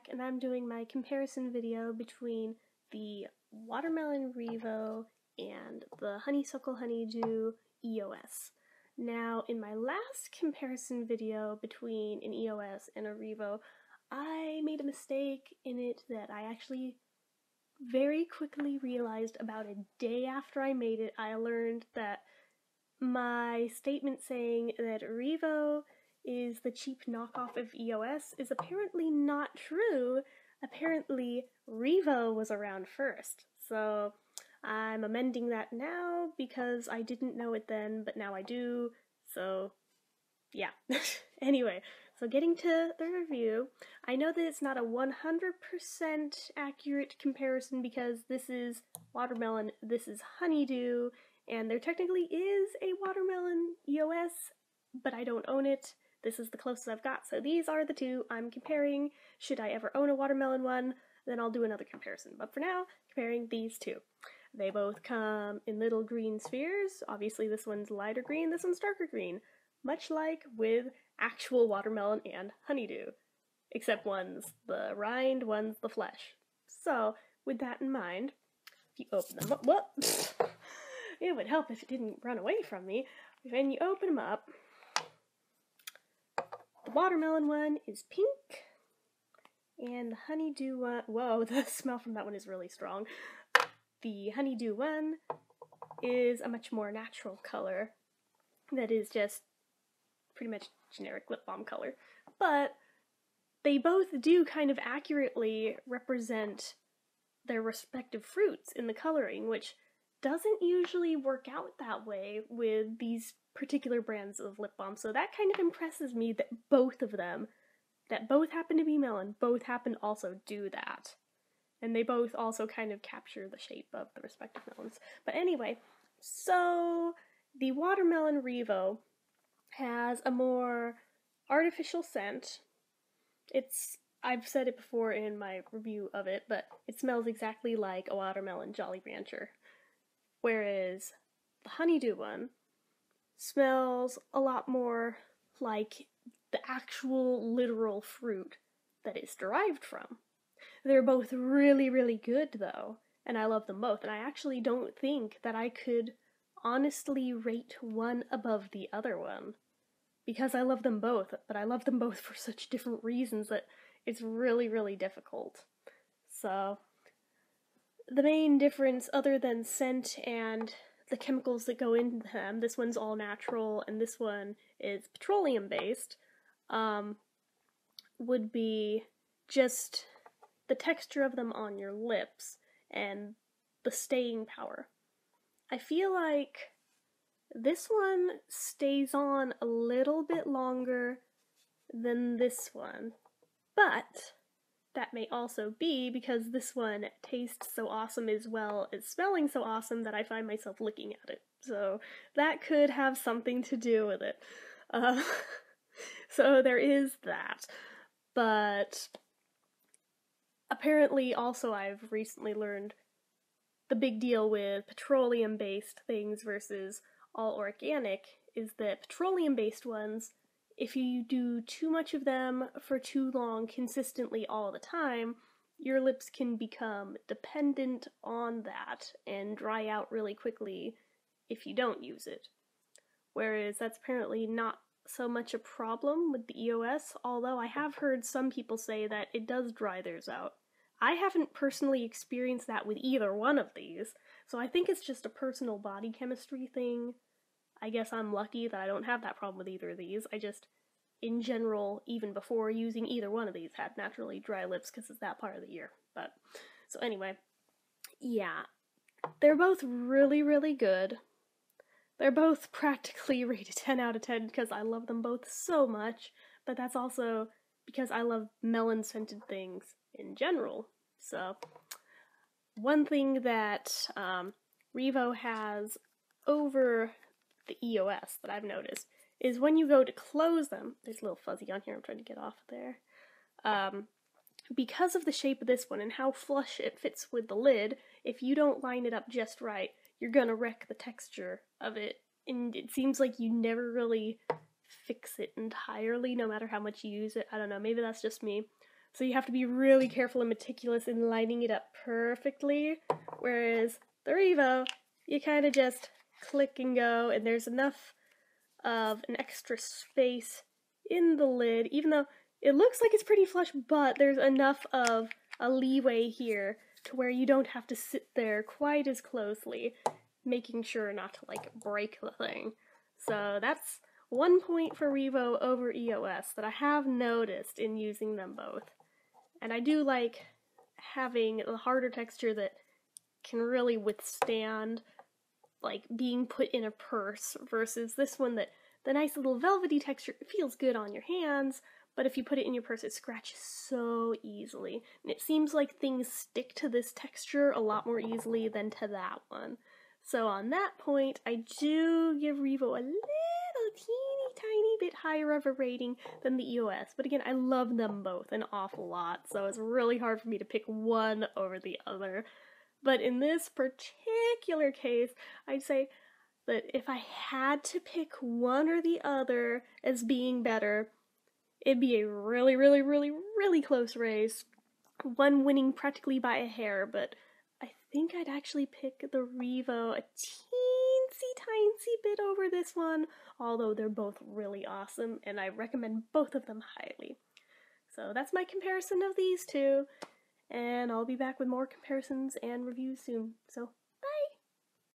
and I'm doing my comparison video between the Watermelon REVO and the Honeysuckle Honeydew EOS. Now, in my last comparison video between an EOS and a REVO, I made a mistake in it that I actually very quickly realized about a day after I made it. I learned that my statement saying that REVO is the cheap knockoff of EOS is apparently not true. Apparently, REVO was around first. So I'm amending that now because I didn't know it then, but now I do. So yeah. Anyway, so getting to the review, I know that it's not a 100% accurate comparison because this is watermelon, this is honeydew, and there technically is a watermelon EOS, but I don't own it. This is the closest I've got, so these are the two I'm comparing. Should I ever own a watermelon one, then I'll do another comparison. But for now, comparing these two. They both come in little green spheres. Obviously this one's lighter green, this one's darker green. Much like with actual watermelon and honeydew. Except one's the rind, one's the flesh. So, with that in mind, if you open them up, whoop, it would help if it didn't run away from me. When you open them up, the watermelon one is pink, and the honeydew one, whoa, the smell from that one is really strong. The honeydew one is a much more natural color that is just pretty much generic lip balm color. But they both do kind of accurately represent their respective fruits in the coloring, which doesn't usually work out that way with these particular brands of lip balm. So that kind of impresses me that both of them, that both happen to be melon, both happen to also do that. And they both also kind of capture the shape of the respective melons. But anyway, so the watermelon REVO has a more artificial scent. I've said it before in my review of it, but it smells exactly like a watermelon Jolly Rancher. Whereas the honeydew one smells a lot more like the actual literal fruit that it's derived from. They're both really, really good though, and I love them both, and I actually don't think that I could honestly rate one above the other one, because I love them both, but I love them both for such different reasons that it's really, really difficult. So, the main difference, other than scent and the chemicals that go into them, this one's all natural and this one is petroleum-based, would be just the texture of them on your lips and the staying power. I feel like this one stays on a little bit longer than this one, but that may also be because this one tastes so awesome as well as smelling so awesome that I find myself looking at it. So that could have something to do with it. So there is that. But apparently also I've recently learned the big deal with petroleum-based things versus all organic is that petroleum-based ones, if you do too much of them for too long consistently all the time, your lips can become dependent on that and dry out really quickly if you don't use it. Whereas that's apparently not so much a problem with the EOS, although I have heard some people say that it does dry theirs out. I haven't personally experienced that with either one of these, so I think it's just a personal body chemistry thing. I guess I'm lucky that I don't have that problem with either of these. I just, in general, even before using either one of these, had naturally dry lips because it's that part of the year. But, so anyway, yeah. They're both really, really good. They're both practically rated 10 out of 10 because I love them both so much, but that's also because I love melon-scented things in general. So, one thing that REVO has over the EOS that I've noticed is when you go to close them, there's a little fuzzy on here, I'm trying to get off there, because of the shape of this one and how flush it fits with the lid, if you don't line it up just right, you're gonna wreck the texture of it, and it seems like you never really fix it entirely, no matter how much you use it. I don't know, maybe that's just me, So you have to be really careful and meticulous in lining it up perfectly, whereas the REVO, you kind of just click and go, and there's enough of an extra space in the lid, even though it looks like it's pretty flush, but there's enough of a leeway here to where you don't have to sit there quite as closely, making sure not to like break the thing. So that's 1 point for REVO over EOS that I have noticed in using them both. And I do like having a harder texture that can really withstand like being put in a purse versus this one that the nice little velvety texture feels good on your hands, but if you put it in your purse it scratches so easily. And it seems like things stick to this texture a lot more easily than to that one. So on that point, I do give REVO a little teeny tiny bit higher of a rating than the EOS. But again, I love them both an awful lot, so it's really hard for me to pick one over the other. But in this particular case, I'd say that if I had to pick one or the other as being better, it'd be a really, really, really, really close race. One winning practically by a hair, but I think I'd actually pick the REVO a teensy bit over this one, although they're both really awesome, and I recommend both of them highly. So that's my comparison of these two, and I'll be back with more comparisons and reviews soon. So